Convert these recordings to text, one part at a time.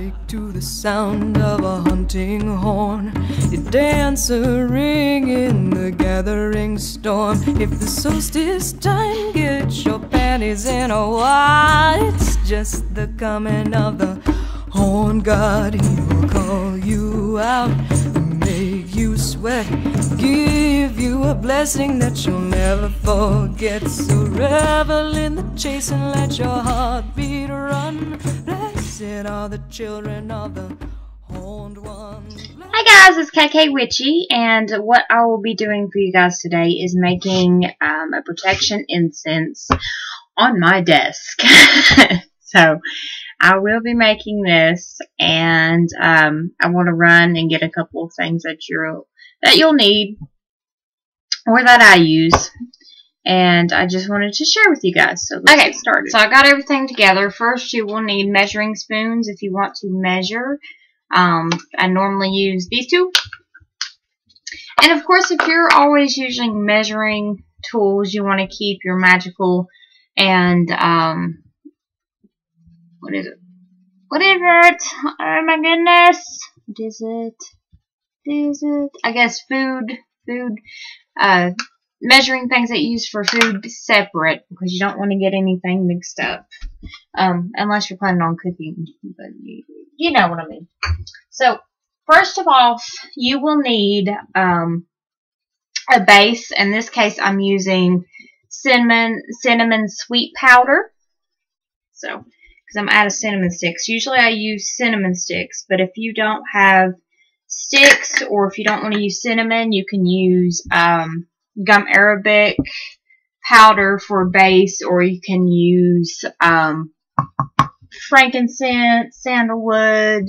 Awake to the sound of a hunting horn, you dance a ring in the gathering storm. If the solstice time gets your panties in a wad, it's just the coming of the horn god. He will call you out, make you sweat, give you a blessing that you'll never forget. So revel in the chase and let your heartbeat run. Blessed are the children of the horned one. Hi guys, it's KK Witchy, and what I will be doing for you guys today is making a protection incense on my desk. So I will be making this, and I want to run and get a couple of things that you'll need, or that I use, and I just wanted to share with you guys. So let's get started. So I got everything together. First, you will need measuring spoons if you want to measure. I normally use these two, and of course, if you're always using measuring tools, you want to keep your magical and what is it? Oh my goodness. What is it? I guess food, measuring things that you use for food separate, because you don't want to get anything mixed up. Unless you're planning on cooking, but you know what I mean. So, first of all, you will need a base. In this case, I'm using cinnamon sweet powder. So, because I'm out of cinnamon sticks. Usually I use cinnamon sticks, but if you don't have sticks, or if you don't want to use cinnamon, you can use gum arabic powder for base, or you can use frankincense, sandalwood,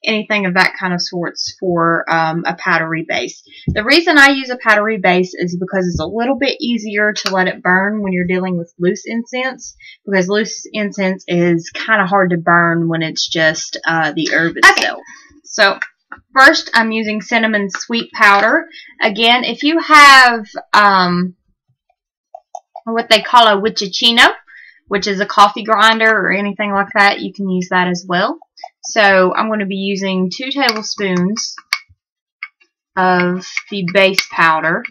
anything of that kind of sorts for a powdery base. The reason I use a powdery base is because it's a little bit easier to let it burn when you're dealing with loose incense, because loose incense is kind of hard to burn when it's just the herb itself. So first I'm using cinnamon sweet powder. Again, if you have what they call a witchicino, which is a coffee grinder or anything like that, you can use that as well. So I'm going to be using 2 tablespoons of the base powder.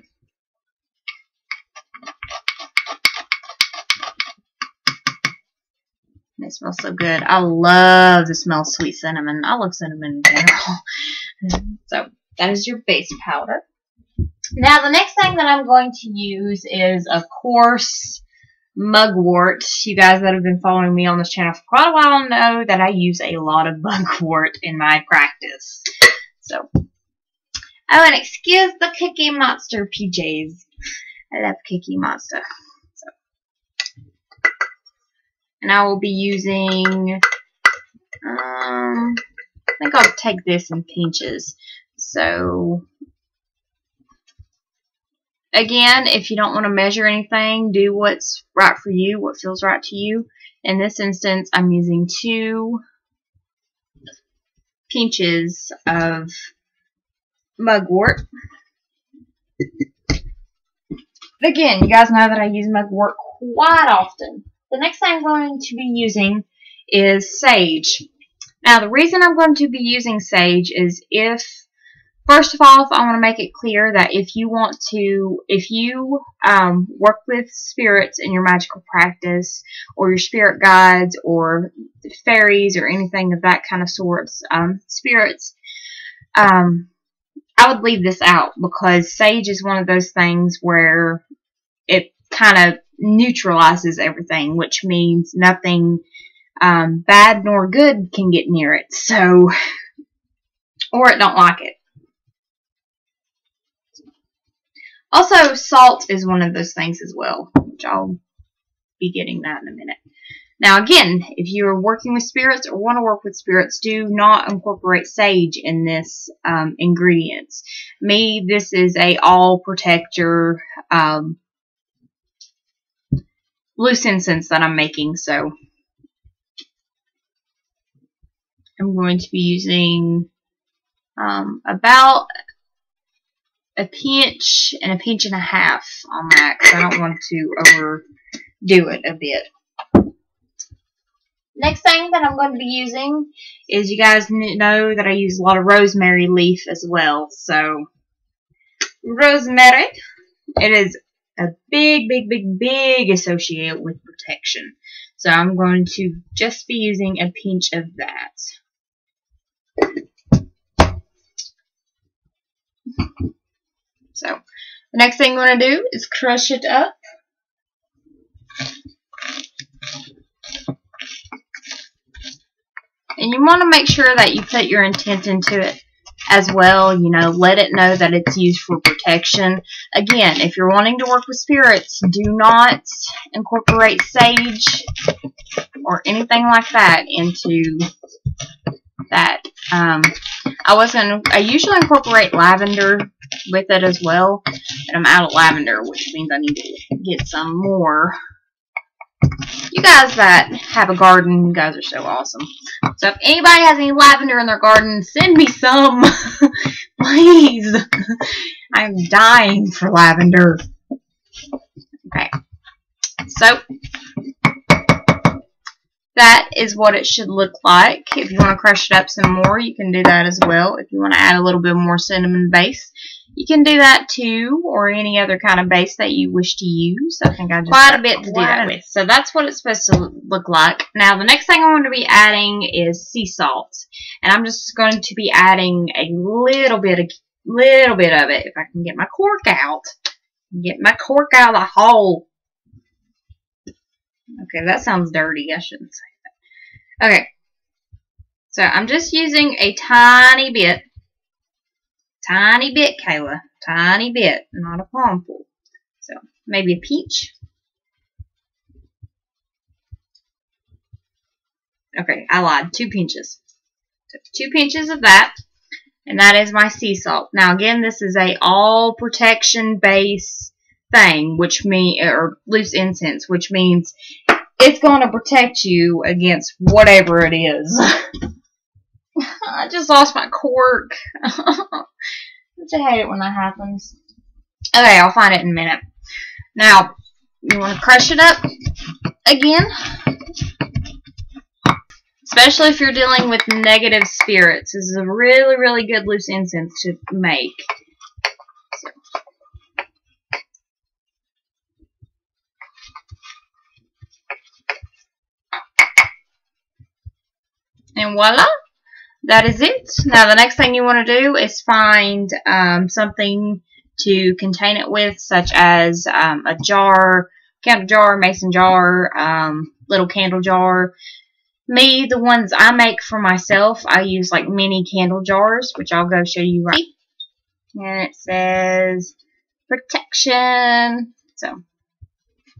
It smells so good. I love the smell of sweet cinnamon. I love cinnamon in general. So that is your base powder. Now the next thing that I'm going to use is, of course, mugwort. You guys that have been following me on this channel for quite a while know that I use a lot of mugwort in my practice. So, oh, and excuse the Cookie Monster PJs. I love Cookie Monster. So, and I will be using, I think I'll take this in pinches. So, again, if you don't want to measure anything, do what's right for you, what feels right to you. In this instance, I'm using 2 pinches of mugwort. Again, you guys know that I use mugwort quite often. The next thing I'm going to be using is sage. Now, the reason I'm going to be using sage is first of all, I want to make it clear that if you work with spirits in your magical practice, or your spirit guides, or fairies, or anything of that kind of sorts, spirits, I would leave this out, because sage is one of those things where it kind of neutralizes everything, which means nothing bad nor good can get near it. So, or it don't like it. Also, salt is one of those things as well, which I'll be getting that in a minute. Now, again, if you're working with spirits or want to work with spirits, do not incorporate sage in this ingredients. This is a all protector loose incense that I'm making, so I'm going to be using about a pinch and a pinch and a half on that, because I don't want to overdo it a bit. Next thing that I'm going to be using is, you guys know that I use a lot of rosemary leaf as well. So, rosemary, it is a big associated with protection. So I'm going to just be using a pinch of that. So, the next thing you want to do is crush it up. And you want to make sure that you put your intent into it as well. You know, let it know that it's used for protection. Again, if you're wanting to work with spirits, do not incorporate sage or anything like that into that. I usually incorporate lavender with it as well, and I'm out of lavender, which means I need to get some more. You guys that have a garden, you guys are so awesome. So if anybody has any lavender in their garden, send me some. Please. I'm dying for lavender. Okay. So that is what it should look like. If you want to crush it up some more, you can do that as well. If you want to add a little bit more cinnamon base, you can do that too, or any other kind of base that you wish to use. I think I just quite a bit to do that with. So that's what it's supposed to look like. Now the next thing I'm going to be adding is sea salt, and I'm just going to be adding a little bit of it. If I can get my cork out, get my cork out of the hole. Okay, that sounds dirty. I shouldn't say that. Okay, so I'm just using a tiny bit, Kayla, tiny bit, not a palmful. So maybe a pinch. Okay, I lied. 2 pinches. So 2 pinches of that, and that is my sea salt. Now again, this is a all protection base thing, or loose incense, which means it's going to protect you against whatever it is. I just lost my cork. I hate it when that happens. Okay, I'll find it in a minute. Now, you want to crush it up again. Especially if you're dealing with negative spirits. This is a really good loose incense to make. And voila, that is it. Now the next thing you want to do is find something to contain it with, such as a jar, candle jar, mason jar, little candle jar. Me, the ones I make for myself, I use like mini candle jars, which I'll go show you right. And it says protection. So,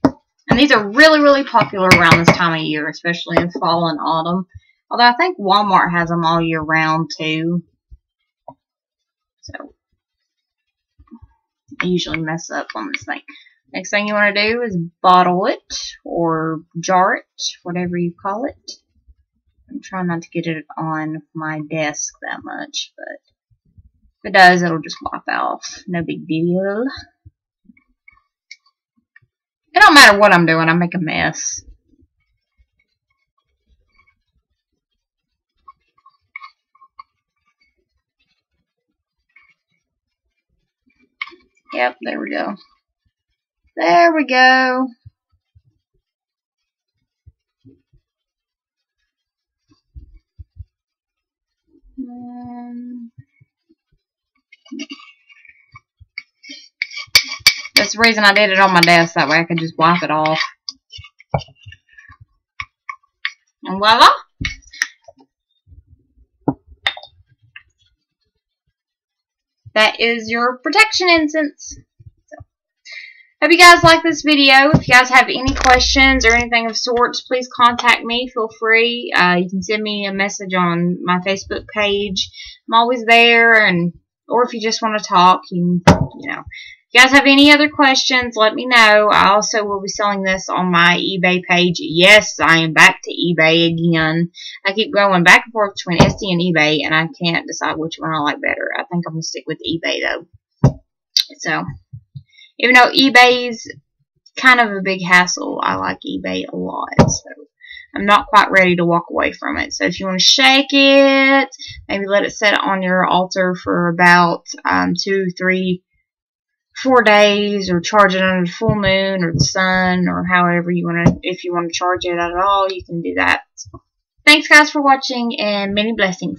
and these are really popular around this time of year, especially in fall and autumn. Although I think Walmart has them all year round too. So I usually mess up on this thing. Next thing you want to do is bottle it or jar it, whatever you call it. I'm trying not to get it on my desk that much, but if it does, it'll just pop off. No big deal. It don't matter what I'm doing, I make a mess. Yep, there we go. There we go. That's the reason I did it on my desk. That way I could just wipe it off. And voila. That is your protection incense. So, hope you guys like this video. If you guys have any questions or anything of sorts, please contact me. Feel free. You can send me a message on my Facebook page. I'm always there, or if you just want to talk, you know. If you guys have any other questions, let me know. I also will be selling this on my eBay page. Yes, I am back to eBay again. I keep going back and forth between Etsy and eBay, and I can't decide which one I like better. I think I'm going to stick with eBay, though. So, even though eBay's kind of a big hassle, I like eBay a lot. So, I'm not quite ready to walk away from it. So if you want to shake it, maybe let it sit on your altar for about 2, 3, 4 days, or charge it under the full moon or the sun, or however you want to. If you want to charge it at all, you can do that. Thanks guys for watching, and many blessings.